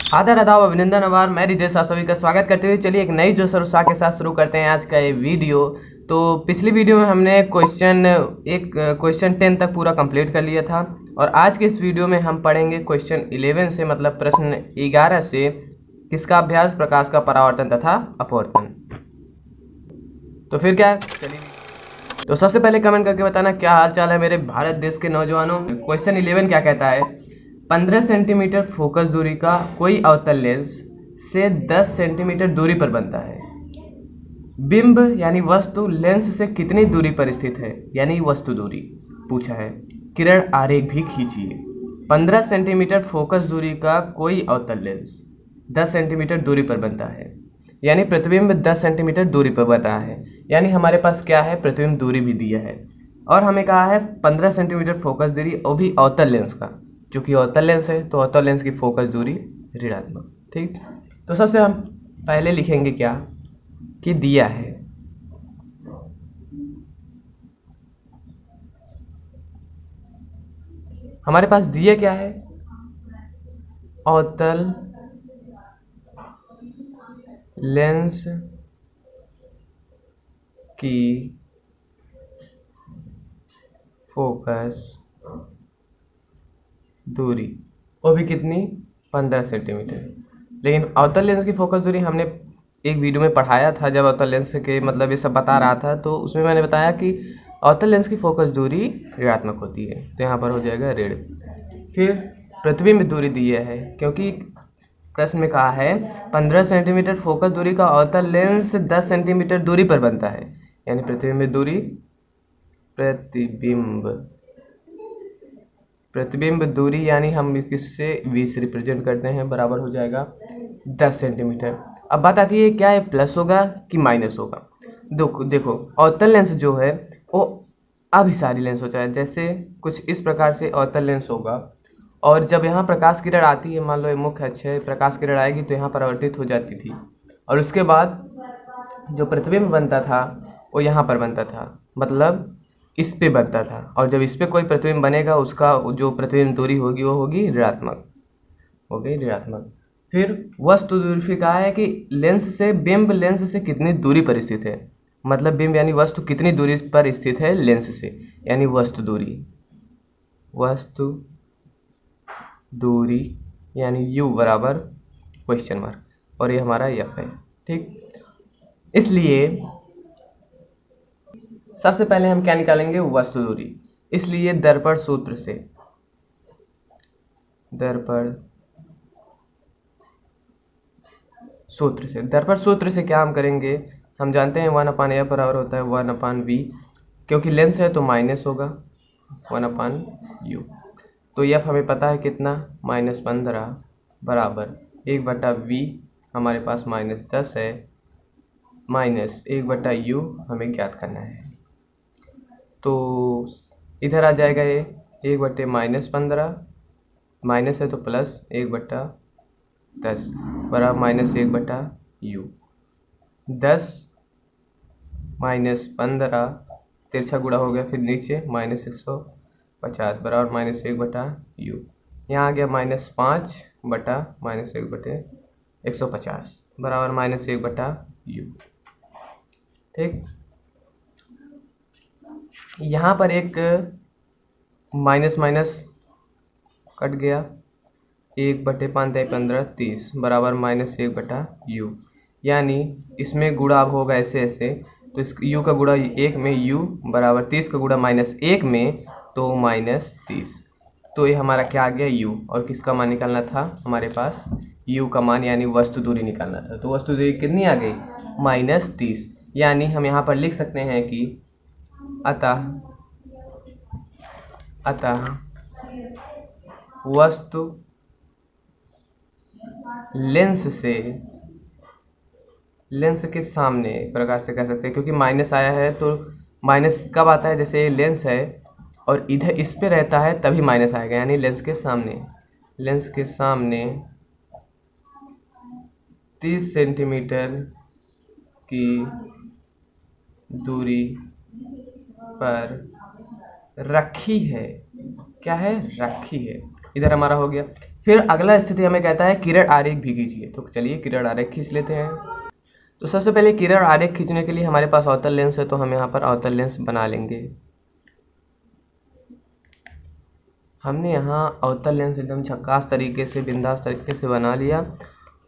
आदर आदाब अभिनंदन आभार मैं रितेश आप सभी का स्वागत करते हुए चलिए एक नई जोश और उत्साह के साथ शुरू करते हैं आज का ये वीडियो। तो पिछली वीडियो में हमने क्वेश्चन 10 तक पूरा कंप्लीट कर लिया था और आज के इस वीडियो में हम पढ़ेंगे क्वेश्चन 11 से मतलब प्रश्न 11 से किसका अभ्यास, प्रकाश का परावर्तन तथा अपवर्तन। तो फिर क्या, चलिए तो सबसे पहले कमेंट करके बताना क्या हाल चाल है मेरे भारत देश के नौजवानों। क्वेश्चन 11 क्या कहता है, 15 सेंटीमीटर फोकस दूरी का कोई अवतल लेंस से 10 सेंटीमीटर दूरी पर बनता है। बिंब यानी वस्तु लेंस से कितनी दूरी पर स्थित है, यानी वस्तु दूरी पूछा है। किरण आरेख भी खींचिए। 15 सेंटीमीटर फोकस दूरी का कोई अवतल लेंस 10 सेंटीमीटर दूरी पर बनता है, यानी प्रतिबिंब 10 सेंटीमीटर दूरी पर बन रहा है। यानी हमारे पास क्या है, प्रतिबिंब दूरी भी दिया है और हमें कहा है 15 सेंटीमीटर फोकस दूरी, वो भी अवतल लेंस का। चूंकि अवतल लेंस है तो अवतल लेंस की फोकस दूरी ऋणात्मक। ठीक, तो सबसे हम पहले लिखेंगे क्या कि दिया है हमारे पास दिया क्या है, अवतल लेंस की फोकस दूरी, वो भी कितनी, 15 सेंटीमीटर। लेकिन अवतल लेंस की फोकस दूरी हमने एक वीडियो में पढ़ाया था, जब अवतल लेंस के मतलब ये सब बता रहा था तो उसमें मैंने बताया कि अवतल लेंस की फोकस दूरी ऋणात्मक होती है, तो यहाँ पर हो जाएगा ऋण। फिर प्रतिबिंब दूरी दी है, क्योंकि प्रश्न में कहा है 15 सेंटीमीटर फोकस दूरी का अवतल लेंस 10 सेंटीमीटर दूरी पर बनता है, यानी प्रतिबिंब दूरी यानी हम किससे 20 रिप्रेजेंट करते हैं, बराबर हो जाएगा 10 सेंटीमीटर। अब बात आती है क्या है, प्लस होगा कि माइनस होगा। देखो अवतल लेंस जो है वो अभिसारी लेंस होता है, जैसे कुछ इस प्रकार से अवतल लेंस होगा और जब यहाँ प्रकाश किरण आती है, मान लो ये मुख्य अक्ष है, प्रकाश किरण आएगी तो यहाँ परावर्तित हो जाती थी और उसके बाद जो प्रतिबिंब बनता था वो यहाँ पर बनता था, मतलब इस पे बनता था। और जब इस पे कोई प्रतिबिंब बनेगा उसका जो प्रतिबिंब दूरी होगी वो होगी ऋणात्मक, हो गई ऋणात्मक। फिर वस्तु दूरी, फिर कहा है कि बिंब लेंस से कितनी दूरी पर स्थित है, मतलब बिंब यानी वस्तु कितनी दूरी पर स्थित है लेंस से, यानी वस्तु दूरी यानी u बराबर क्वेश्चन मार्क, और ये हमारा f है। ठीक, इसलिए सबसे पहले हम क्या निकालेंगे, वस्तु दूरी। इसलिए दर्पण सूत्र से क्या हम करेंगे, हम जानते हैं 1/f बराबर होता है 1/v, क्योंकि लेंस है तो माइनस होगा 1/u। तो f हमें पता है कितना, -15 बराबर 1/v, हमारे पास -10 है, माइनस 1/u हमें ज्ञात करना है। तो इधर आ जाएगा ये 1/-15, माइनस है तो प्लस 1/10 बराबर -1/u। 10 -15 तिरछा गुणा हो गया, फिर नीचे -150 बराबर -1/u। यहाँ आ गया -5 बटा -1/150 बराबर -1/u। ठीक, यहाँ पर एक माइनस कट गया, 1/5 30 बराबर -1/u, यानी इसमें गुणा अब होगा ऐसे, तो इस u का गुणा 1 में u बराबर 30 का गुणा -1 में तो -30। तो ये हमारा क्या आ गया u, और किसका मान निकालना था हमारे पास, u का मान यानी वस्तु दूरी निकालना था। तो वस्तु दूरी कितनी आ गई, -30, यानी हम यहाँ पर लिख सकते हैं कि अतः वस्तु लेंस के सामने प्रकार से कह सकते हैं, क्योंकि माइनस आया है तो माइनस कब आता है, जैसे ये लेंस है और इधर इस पे रहता है तभी माइनस आएगा, यानी लेंस के सामने 30 सेंटीमीटर की दूरी पर रखी है, क्या है, रखी है। इधर हमारा हो गया। फिर अगला स्थिति हमें कहता है किरण आरेख भी खींचिए। तो चलिए किरण आरेख खींच लेते हैं। तो सबसे पहले किरण आरेख खींचने के लिए हमारे पास अवतल लेंस है, तो हम यहाँ पर अवतल लेंस बना लेंगे। हमने यहाँ अवतल लेंस एकदम झक्कास तरीके से, बिंदास तरीके से बना लिया।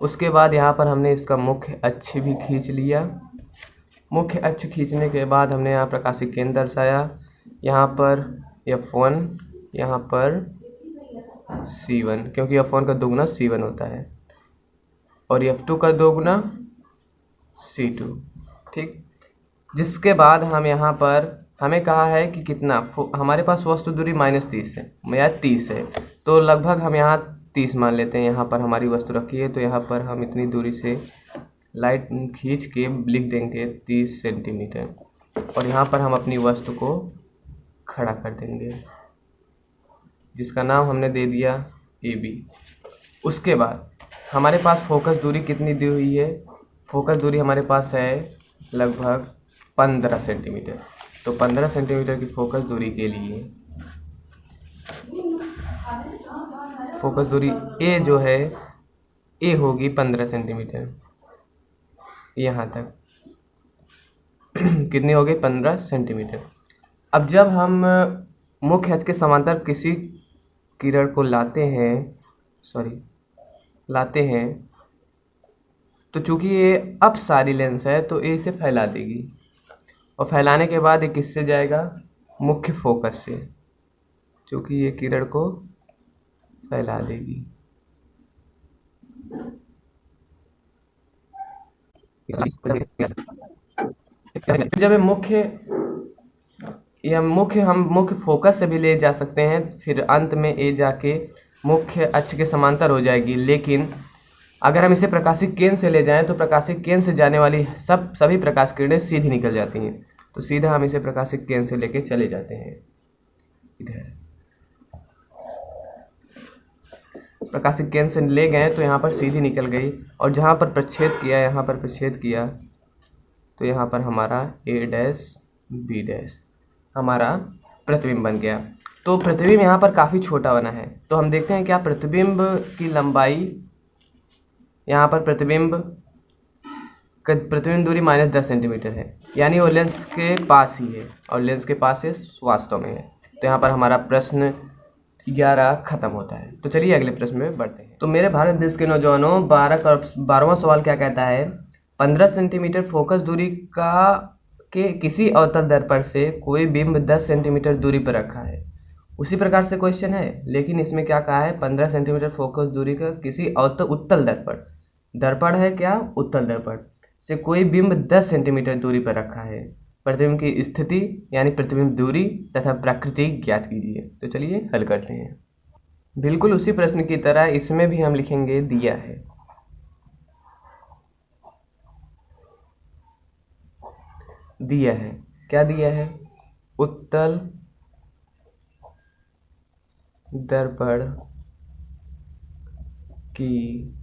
उसके बाद यहाँ पर हमने इसका मुख्य अक्ष भी खींच लिया। मुख्य अक्ष खींचने के बाद हमने यहाँ प्रकाशिक केंद्र दर्शाया। यहाँ पर F1, यहाँ पर C1, क्योंकि F1 का दोगुना C1 होता है, और F2 का दोगुना C2। ठीक, जिसके बाद हम यहाँ पर हमें कहा है कि कितना हमारे पास वस्तु दूरी -30 है या 30 है, तो लगभग हम यहाँ 30 मान लेते हैं। यहाँ पर हमारी वस्तु रखी है, तो यहाँ पर हम इतनी दूरी से लाइट खींच के लिख देंगे 30 सेंटीमीटर, और यहाँ पर हम अपनी वस्तु को खड़ा कर देंगे, जिसका नाम हमने दे दिया AB। उसके बाद हमारे पास फोकस दूरी कितनी दी हुई है? फोकस दूरी हमारे पास है लगभग 15 सेंटीमीटर। तो 15 सेंटीमीटर की फोकस दूरी के लिए फोकस दूरी A जो है, A होगी 15 सेंटीमीटर यहाँ तक। कितनी होगी? 15 सेंटीमीटर। अब जब हम मुख्य अक्ष के समांतर किसी किरण को लाते हैं, तो चूंकि ये अपसारी लेंस है, तो ये इसे फैला देगी, और फैलाने के बाद ये किससे जाएगा? मुख्य फोकस से, चूंकि ये किरण को फैला देगी। जब हम मुख्य फोकस से भी ले जा सकते हैं, फिर अंत में ये जाके मुख्य अक्ष के समांतर हो जाएगी। लेकिन अगर हम इसे प्रकाशिक केंद्र से ले जाएं, तो प्रकाशिक केंद्र से जाने वाली सभी प्रकाश किरणें सीधी निकल जाती हैं। तो सीधा हम इसे प्रकाशिक केंद्र से लेके चले जाते हैं। इधर प्रकाशिक केंद्र से ले गए तो यहाँ पर सीधी निकल गई, और जहाँ पर प्रच्छेद किया, यहाँ पर प्रच्छेद किया, तो यहाँ पर हमारा A', B' हमारा प्रतिबिंब बन गया। तो प्रतिबिंब यहाँ पर काफ़ी छोटा बना है। तो हम देखते हैं क्या प्रतिबिंब की लंबाई, यहाँ पर प्रतिबिंब दूरी -10 सेंटीमीटर है, यानी वो लेंस के पास ही है, और लेंस के पास से वास्तव में है। तो यहाँ पर हमारा प्रश्न 11 खत्म होता है। तो चलिए अगले प्रश्न में बढ़ते हैं। तो मेरे भारत देश के नौजवानों, 12वां सवाल क्या कहता है? 15 सेंटीमीटर फोकस दूरी के किसी अवतल दर्पण से कोई बिंब 10 सेंटीमीटर दूरी पर रखा है। उसी प्रकार से क्वेश्चन है, लेकिन इसमें क्या कहा है? 15 सेंटीमीटर फोकस दूरी का किसी उत्तल दर्पण है क्या? उत्तल दर्पण से कोई बिंब 10 सेंटीमीटर दूरी पर रखा है। प्रतिबिंब की स्थिति यानी प्रतिबिंब दूरी तथा प्रकृति ज्ञात कीजिए। तो चलिए हल करते हैं। बिल्कुल उसी प्रश्न की तरह इसमें भी हम लिखेंगे दिया है। दिया है, क्या दिया है? उत्तल दर्पण की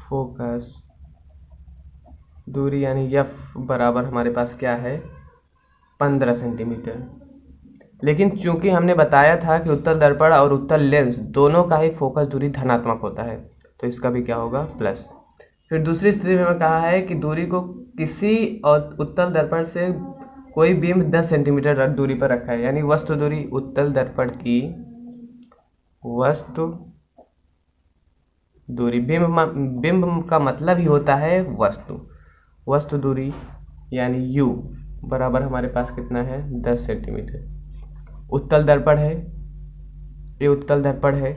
फोकस दूरी यानी F बराबर हमारे पास क्या है? 15 सेंटीमीटर। लेकिन चूंकि हमने बताया था कि उत्तल दर्पण और उत्तल लेंस दोनों का ही फोकस दूरी धनात्मक होता है, तो इसका भी क्या होगा? प्लस। फिर दूसरी स्थिति में कहा है कि दूरी को किसी उत्तल दर्पण से कोई बिंब 10 सेंटीमीटर दूरी पर रखा है, यानी वस्तु दूरी, उत्तल दर्पण की वस्तु दूरी, बिंब का मतलब ही होता है वस्तु दूरी यानी U बराबर हमारे पास कितना है? 10 सेंटीमीटर। उत्तल दर्पण है, ये उत्तल दर्पण है।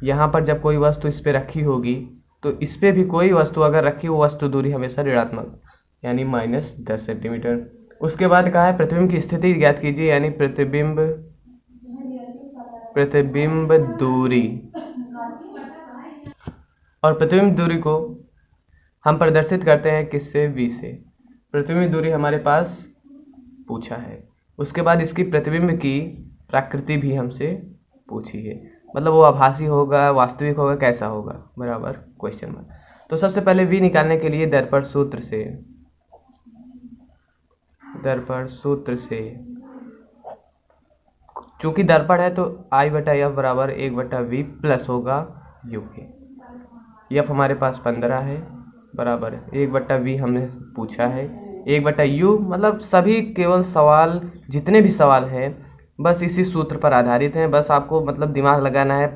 यहाँ पर जब कोई वस्तु इस पे रखी होगी, तो इस पे भी कोई वस्तु अगर रखी हो, वस्तु दूरी हमेशा ऋणात्मक यानी -10 सेंटीमीटर। उसके बाद कहा है प्रतिबिंब की स्थिति ज्ञात कीजिए, यानी प्रतिबिंब दूरी, और प्रतिबिंब दूरी को हम प्रदर्शित करते हैं किससे? V से। प्रतिबिंब दूरी हमारे पास पूछा है। उसके बाद इसकी प्रतिबिंब की प्रकृति भी हमसे पूछी है, मतलब वो आभासी होगा, वास्तविक होगा, कैसा होगा? बराबर क्वेश्चन मार्क। तो सबसे पहले V निकालने के लिए दर्पण सूत्र से चूँकि दर्पण है तो आई बटा एफ बराबर 1/v प्लस होगा यू के। एफ हमारे पास 15 है बराबर 1/v हमने पूछा है, 1/u मतलब सभी केवल सवाल जितने भी सवाल हैं बस इसी सूत्र पर आधारित हैं। बस आपको मतलब दिमाग लगाना है,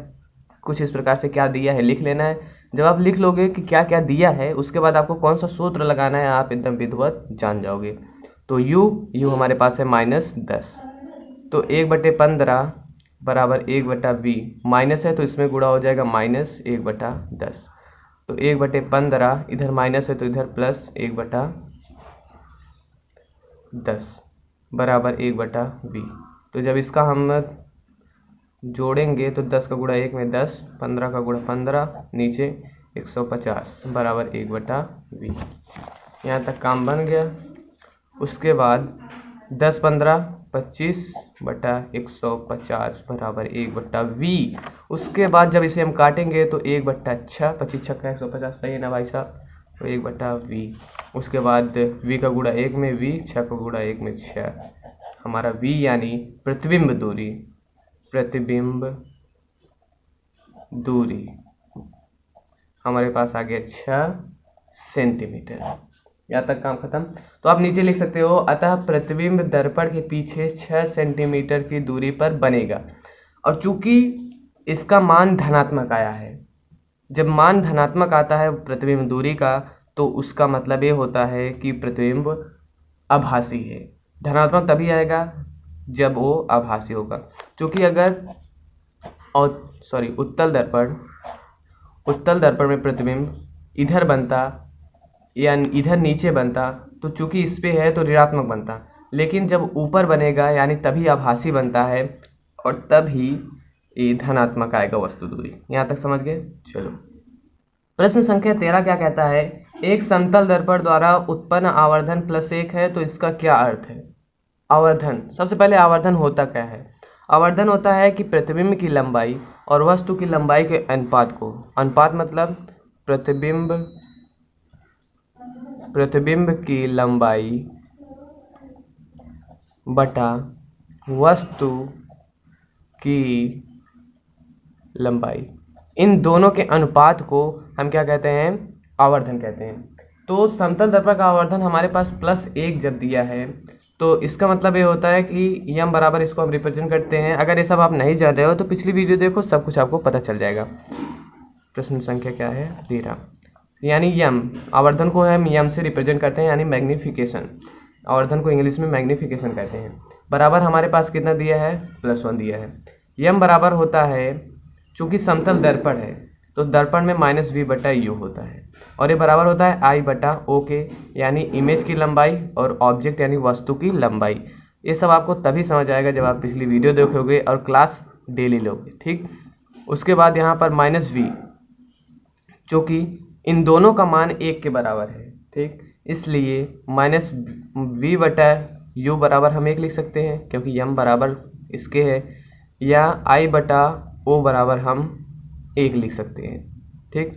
कुछ इस प्रकार से क्या दिया है लिख लेना है। जब आप लिख लोगे कि क्या क्या दिया है उसके बाद आपको कौन सा सूत्र लगाना है आप एकदम विधिवत जान जाओगे। तो u हमारे पास है -10, तो 1/15 बराबर 1/v, माइनस है तो इसमें गुणा हो जाएगा -1/10, तो 1/15 इधर माइनस है तो इधर प्लस 1/10 बराबर 1/v। तो जब इसका हम जोड़ेंगे तो 10 का गुणा 1 में 10, 15 का गुणा 15, नीचे 150 बराबर 1/v। यहाँ तक काम बन गया। उसके बाद 10 15 25/150 बराबर 1/v। उसके बाद जब इसे हम काटेंगे तो 1/6, 25 छक्का 150, सही है ना भाई साहब, तो 1/v। उसके बाद v का गुणा 1 में v, 6 का गुणा 1 में 6, हमारा v यानी प्रतिबिंब दूरी हमारे पास आ गया 6 सेंटीमीटर। यहाँ तक काम खत्म। तो आप नीचे लिख सकते हो, अतः प्रतिबिंब दर्पण के पीछे 6 सेंटीमीटर की दूरी पर बनेगा। और चूंकि इसका मान धनात्मक आया है, जब मान धनात्मक आता है प्रतिबिंब दूरी का तो उसका मतलब ये होता है कि प्रतिबिंब आभासी है। धनात्मक तभी आएगा जब वो आभासी होगा। क्योंकि अगर उत्तल दर्पण में प्रतिबिंब इधर बनता या इधर नीचे बनता तो चूंकि इस पे है तो ऋणात्मक बनता, लेकिन जब ऊपर बनेगा यानी तभी आभासी बनता है और तभी ये धनात्मक आएगा वस्तु दूरी। यहाँ तक समझ गए? चलो प्रश्न संख्या 13 क्या कहता है, एक समतल दर्पण द्वारा उत्पन्न आवर्धन +1 है तो इसका क्या अर्थ है। आवर्धन, सबसे पहले आवर्धन होता क्या है। आवर्धन होता है कि प्रतिबिंब की लंबाई और वस्तु की लंबाई के अनुपात को, अनुपात मतलब प्रतिबिंब की लंबाई बटा वस्तु की लंबाई, इन दोनों के अनुपात को हम क्या कहते हैं, आवर्धन कहते हैं। तो समतल दर्पण का आवर्धन हमारे पास +1 जब दिया है तो इसका मतलब ये होता है कि यम बराबर, इसको हम रिप्रेजेंट करते हैं। अगर ये सब आप नहीं जान रहे हो तो पिछली वीडियो देखो, सब कुछ आपको पता चल जाएगा। प्रश्न संख्या क्या है 13, यानी यम, आवर्धन को हम यम से रिप्रेजेंट करते हैं यानी मैग्नीफिकेशन। आवर्धन को इंग्लिश में मैग्नीफिकेशन कहते हैं। बराबर हमारे पास कितना दिया है, +1 दिया है। यम बराबर होता है, चूंकि समतल दर्पण है तो दर्पण में -v/u होता है और ये बराबर होता है I/O के, यानी इमेज की लंबाई और ऑब्जेक्ट यानी वस्तु की लंबाई। ये सब आपको तभी समझ आएगा जब आप पिछली वीडियो देखोगे और क्लास डेली लोगे, ठीक। उसके बाद यहाँ पर -v, चूँकि इन दोनों का मान 1 के बराबर है, ठीक, इसलिए -v/u बराबर हम 1 लिख सकते हैं क्योंकि यम बराबर इसके है, या I/O बराबर हम 1 लिख सकते हैं, ठीक।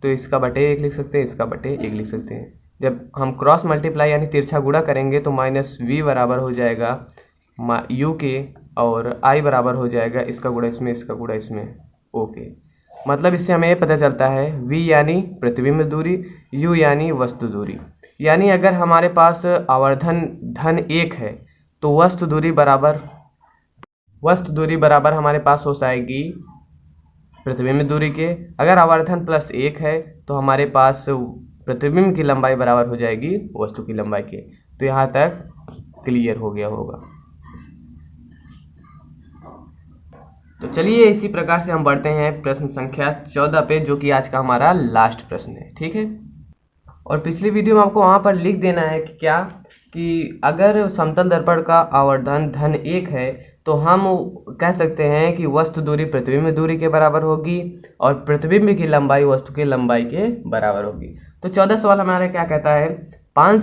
तो इसका बटे 1 लिख सकते हैं, इसका बटे 1 लिख सकते हैं। जब हम क्रॉस मल्टीप्लाई यानी तिरछा गुणा करेंगे तो -v बराबर हो जाएगा u के और I बराबर हो जाएगा इसका गुणा इसमें, इसका गुणा इसमें, o के। मतलब इससे हमें ये पता चलता है v यानी प्रतिबिंब दूरी, u यानी वस्तु दूरी। यानी अगर हमारे पास आवर्धन (1) है तो वस्तु दूरी बराबर हमारे पास हो जाएगी प्रतिबिंब दूरी के। अगर आवर्धन +1 है तो हमारे पास प्रतिबिंब की लंबाई बराबर हो जाएगी वस्तु की लंबाई के। तो यहाँ तक क्लियर हो गया होगा। तो चलिए इसी प्रकार से हम बढ़ते हैं प्रश्न संख्या 14 पे, जो कि आज का हमारा लास्ट प्रश्न है, ठीक है। और पिछली वीडियो में आपको वहाँ पर लिख देना है कि क्या, कि अगर समतल दर्पण का आवर्धन (1) है तो हम कह सकते हैं कि वस्तु दूरी प्रतिबिंब दूरी के बराबर होगी और प्रतिबिंब की लंबाई वस्तु की लंबाई के बराबर होगी। तो 14 सवाल हमारा क्या कहता है, 5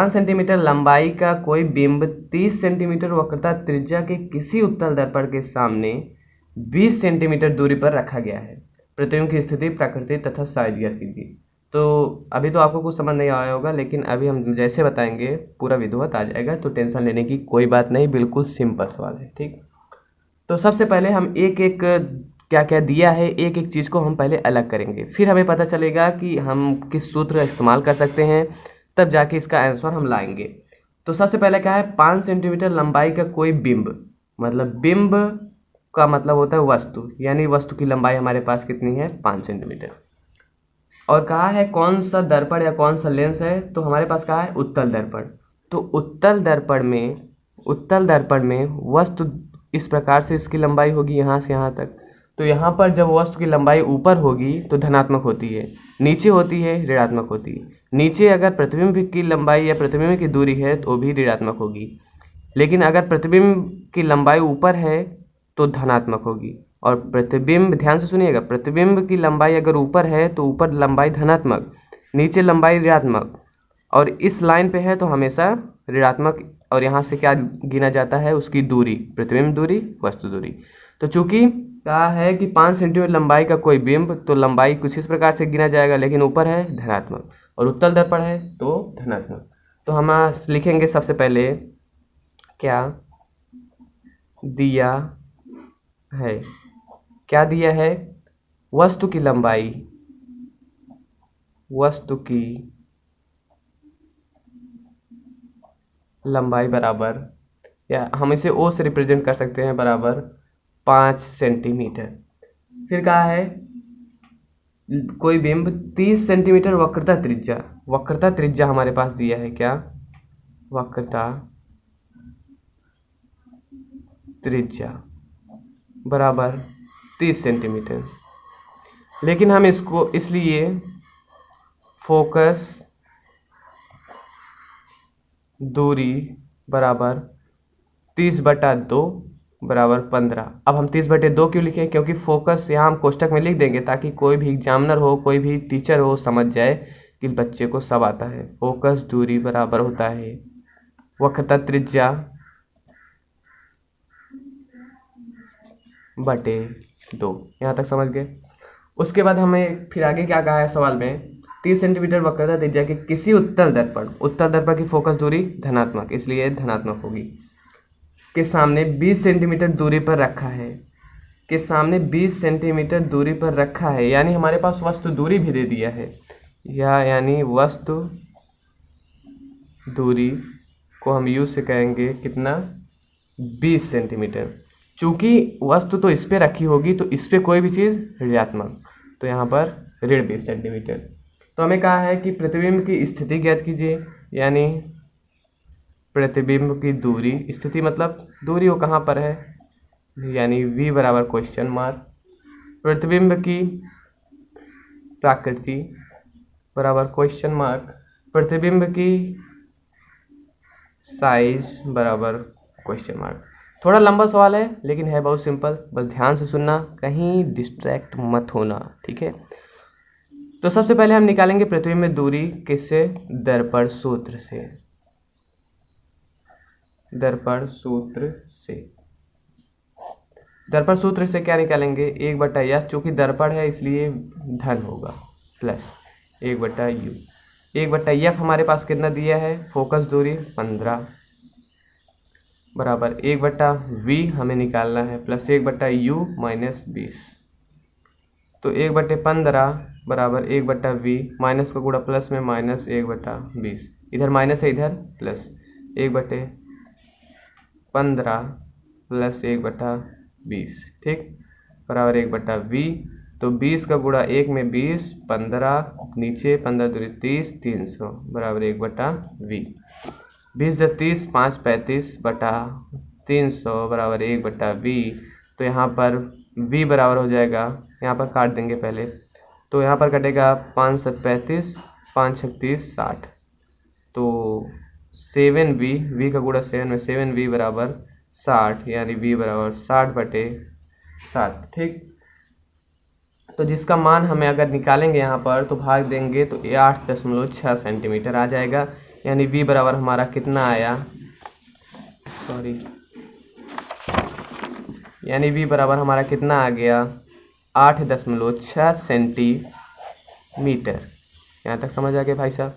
सेंटीमीटर लंबाई का कोई बिंब 30 सेंटीमीटर वक्रता त्रिज्या के किसी उत्तल दर्पण के सामने 20 सेंटीमीटर दूरी पर रखा गया है। प्रतिबिंब की स्थिति, प्रकृति तथा साइज ज्ञात कीजिए। तो अभी तो आपको कुछ समझ नहीं आया होगा, लेकिन अभी हम जैसे बताएंगे पूरा विधिवत आ जाएगा, तो टेंशन लेने की कोई बात नहीं, बिल्कुल सिंपल सवाल है। ठीक, तो सबसे पहले हम एक एक क्या क्या दिया है, एक एक चीज़ को हम पहले अलग करेंगे, फिर हमें पता चलेगा कि हम किस सूत्र का इस्तेमाल कर सकते हैं, तब जाके इसका आंसर हम लाएंगे। तो सबसे पहले क्या है, 5 सेंटीमीटर लंबाई का कोई बिंब, मतलब बिंब का मतलब होता है वस्तु, यानी वस्तु की लंबाई हमारे पास कितनी है, 5 सेंटीमीटर। और कहा है कौन सा दर्पण या कौन सा लेंस है, तो हमारे पास कहा है उत्तल दर्पण। तो उत्तल दर्पण में वस्तु इस प्रकार से इसकी लंबाई होगी यहाँ से यहाँ तक। तो यहाँ पर जब वस्तु की लंबाई ऊपर होगी तो धनात्मक होती है, नीचे होती है ऋणात्मक होती है। नीचे अगर प्रतिबिंब की लंबाई या प्रतिबिंब की दूरी है तो भी ऋणात्मक होगी, लेकिन अगर प्रतिबिंब की लंबाई ऊपर है तो धनात्मक होगी। और प्रतिबिंब, ध्यान से सुनिएगा, प्रतिबिंब की लंबाई अगर ऊपर है तो ऊपर लंबाई धनात्मक, नीचे लंबाई ऋणात्मक, और इस लाइन पे है तो हमेशा ऋणात्मक। और यहाँ से क्या गिना जाता है, उसकी दूरी, प्रतिबिंब दूरी, वस्तु दूरी। तो चूंकि कहा है कि 5 सेंटीमीटर लंबाई का कोई बिंब, तो लंबाई कुछ इस प्रकार से गिना जाएगा, लेकिन ऊपर है धनात्मक और उत्तल दर्पण है तो धनात्मक। तो हम लिखेंगे सबसे पहले क्या दिया है, क्या दिया है, वस्तु की लंबाई, वस्तु की लंबाई बराबर, या हम इसे ओ से रिप्रेजेंट कर सकते हैं, बराबर 5 सेंटीमीटर। फिर कहा है कोई बिंब 30 सेंटीमीटर वक्रता त्रिज्या, वक्रता त्रिज्या हमारे पास दिया है, क्या, वक्रता त्रिज्या बराबर 30 सेंटीमीटर। लेकिन हम इसको इसलिए फोकस दूरी बराबर 30/2 बराबर 15। अब हम 30/2 क्यों लिखें, क्योंकि फोकस यहाँ हम कोष्टक में लिख देंगे ताकि कोई भी एग्जामिनर हो, कोई भी टीचर हो, समझ जाए कि बच्चे को सब आता है। फोकस दूरी बराबर होता है वक्रता त्रिज्या बटे 2। यहाँ तक समझ गए। उसके बाद हमें फिर आगे क्या कहा है सवाल में, 30 सेंटीमीटर वक्रता त्रिज्या के किसी उत्तल दर्पण की फोकस दूरी धनात्मक, इसलिए धनात्मक होगी, के सामने 20 सेंटीमीटर दूरी पर रखा है, के सामने 20 सेंटीमीटर दूरी पर रखा है, यानी हमारे पास वस्तु दूरी भी दे दिया है, या यानी वस्तु दूरी को हम यूज से कहेंगे कितना, 20 सेंटीमीटर। चूंकि वस्तु तो इस पे रखी होगी तो इस पे कोई भी चीज़ ऋणात्मक, तो यहाँ पर ऋण 20 सेंटीमीटर। तो हमें कहा है कि प्रतिबिंब की स्थिति ज्ञात कीजिए, यानी प्रतिबिंब की दूरी, स्थिति मतलब दूरी वो कहाँ पर है, यानी v बराबर क्वेश्चन मार्क, प्रतिबिंब की प्रकृति बराबर क्वेश्चन मार्क, प्रतिबिंब की साइज बराबर क्वेश्चन मार्क। थोड़ा लंबा सवाल है लेकिन है बहुत सिंपल, बस ध्यान से सुनना, कहीं डिस्ट्रैक्ट मत होना, ठीक है। तो सबसे पहले हम निकालेंगे प्रतिबिंब दूरी किससे, दर्पण सूत्र से, दर्पण सूत्र से। दर्पण सूत्र से क्या निकालेंगे, 1/f, चूंकि दर्पण है इसलिए धन होगा, प्लस 1/u। 1/f हमारे पास कितना दिया है, फोकस दूरी 15 बराबर 1/v हमें निकालना है, प्लस 1/u माइनस 20। तो 1/15 बराबर 1/v, माइनस का गुणा प्लस में, माइनस 1/20, इधर माइनस है इधर प्लस, 1/15 प्लस 1/20, ठीक, बराबर 1/v। तो 20 का गुणा 1 में 20, 15 नीचे, 15 दूरी 30, 300 बराबर 1/v। 20 × 30 5 35/300 बराबर 1/v। तो यहाँ पर v बराबर हो जाएगा, यहाँ पर काट देंगे पहले, तो यहाँ पर कटेगा 5 × 35, 5 × 30 60, तो 7v, v का गुणा 7 में 7v बराबर 60, यानी v बराबर 60/7, ठीक। तो जिसका मान हमें अगर निकालेंगे यहाँ पर तो भाग देंगे तो 8.6 सेंटीमीटर आ जाएगा, यानी v बराबर हमारा कितना आया, यानी v बराबर हमारा कितना आ गया, 8.6 सेंटीमीटर, यहाँ तक समझ आ गया भाई साहब?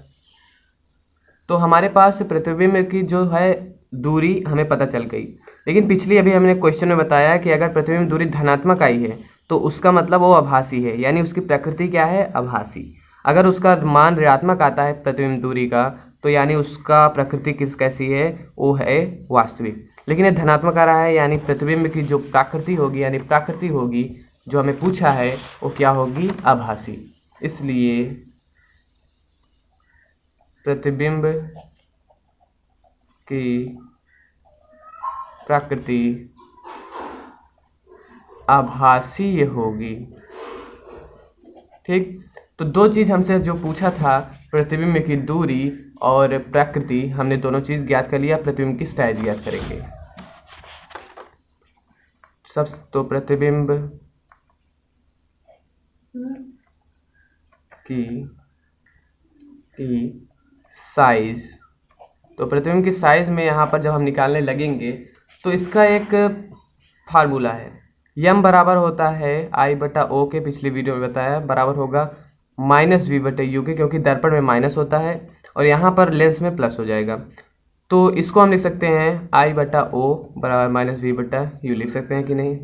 तो हमारे पास प्रतिबिंब की जो है दूरी हमें पता चल गई, लेकिन पिछली अभी हमने क्वेश्चन में बताया कि अगर प्रतिबिंब दूरी धनात्मक आई है तो उसका मतलब वो आभासी है, यानी उसकी प्रकृति क्या है, आभासी। अगर उसका मान ऋणात्मक आता है प्रतिबिंब दूरी का, तो यानी उसका प्रकृति कैसी है, वो है वास्तविक। लेकिन ये धनात्मक आ रहा है, यानी प्रतिबिंब की जो प्रकृति होगी, यानी प्रकृति होगी जो हमें पूछा है, वो क्या होगी, आभासी। इसलिए प्रतिबिंब की प्रकृति आभासी होगी। ठीक, तो दो चीज़ हमसे जो पूछा था, प्रतिबिंब की दूरी और प्रकृति, हमने दोनों चीज़ ज्ञात कर लिया। प्रतिबिंब की साइज ज्ञात करेंगे सब। तो प्रतिबिंब की साइज, तो प्रतिबिंब की साइज में यहाँ पर जब हम निकालने लगेंगे तो इसका एक फार्मूला है, यम बराबर होता है आई बटा ओ के, पिछली वीडियो में बताया, बराबर होगा माइनस वी बटे यू के, क्योंकि दर्पण में माइनस होता है और यहाँ पर लेंस में प्लस हो जाएगा। तो इसको हम लिख सकते हैं आई बटा ओ बराबर माइनस वी बटा यू, लिख सकते हैं कि नहीं?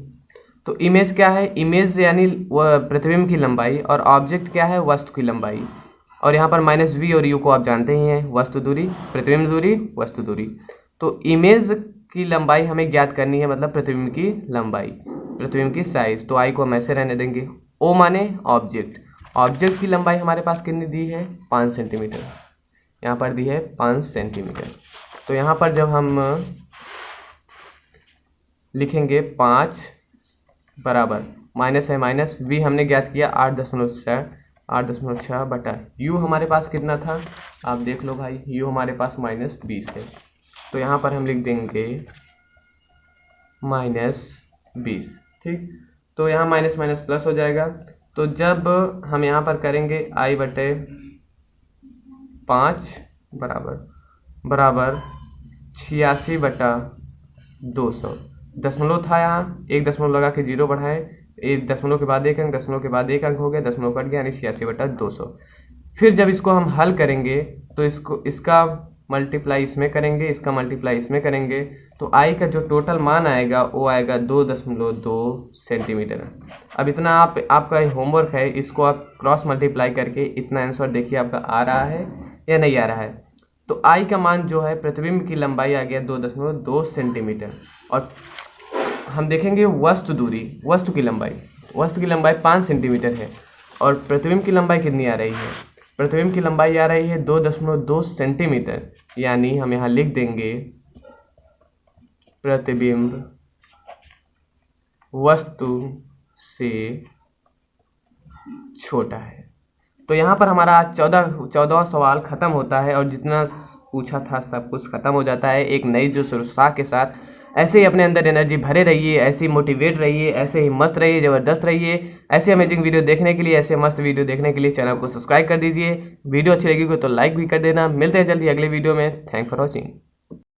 तो इमेज क्या है, इमेज यानी प्रतिबिंब की लंबाई, और ऑब्जेक्ट क्या है, वस्तु की लंबाई। और यहाँ पर माइनस वी और यू को आप जानते ही हैं, वस्तु दूरी, प्रतिबिंब दूरी, वस्तु दूरी। तो इमेज की लंबाई हमें ज्ञात करनी है, मतलब प्रतिबिंब की लंबाई, प्रतिबिंब की साइज। तो आई को हम ऐसे रहने देंगे। ओ माने ऑब्जेक्ट, ऑब्जेक्ट की लंबाई हमारे पास कितनी दी है, 5 सेंटीमीटर, यहाँ पर दी है 5 सेंटीमीटर। तो यहाँ पर जब हम लिखेंगे 5 बराबर, माइनस है माइनस, वी हमने ज्ञात किया 8.6 बटा यू हमारे पास कितना था, आप देख लो भाई, यू हमारे पास -20 है। तो यहाँ पर हम लिख देंगे -20। ठीक, तो यहाँ माइनस माइनस प्लस हो जाएगा। तो जब हम यहाँ पर करेंगे आई बटे 5 बराबर 86 बटा 200, दशमलव था यहाँ, एक दशमलव लगा के 0 बढ़ाए, एक दशमलव के बाद एक अंक, दशमलव के बाद एक अंक हो गया, दशमलव कट गया, यानी 86 बटा 200। फिर जब इसको हम हल करेंगे तो इसका मल्टीप्लाई इसमें करेंगे, इसका मल्टीप्लाई इसमें करेंगे, तो आई का जो टोटल मान आएगा वो आएगा 2.2 सेंटीमीटर। अब इतना आपका होमवर्क है, इसको आप क्रॉस मल्टीप्लाई करके इतना आंसर देखिए आपका आ रहा है या नहीं आ रहा है। तो आई का मान जो है, प्रतिबिंब की लंबाई आ गया 2.2 सेंटीमीटर। और हम देखेंगे वस्तु दूरी, वस्तु की लंबाई 5 सेंटीमीटर है, और प्रतिबिंब की लंबाई कितनी आ रही है, प्रतिबिंब की लंबाई आ रही है 2.2 सेंटीमीटर, यानी हम यहाँ लिख देंगे प्रतिबिंब वस्तु से छोटा है। तो यहाँ पर हमारा 14वां सवाल खत्म होता है, और जितना पूछा था सब कुछ खत्म हो जाता है एक नई जो उत्साह के साथ। ऐसे ही अपने अंदर एनर्जी भरे रहिए, ऐसे ही मोटिवेट रहिए, ऐसे ही मस्त रहिए, ज़बरदस्त रहिए। ऐसे अमेजिंग वीडियो देखने के लिए, ऐसे मस्त वीडियो देखने के लिए चैनल को सब्सक्राइब कर दीजिए। वीडियो अच्छी लगी हो तो लाइक भी कर देना। मिलते हैं जल्दी अगले वीडियो में। Thank for watching.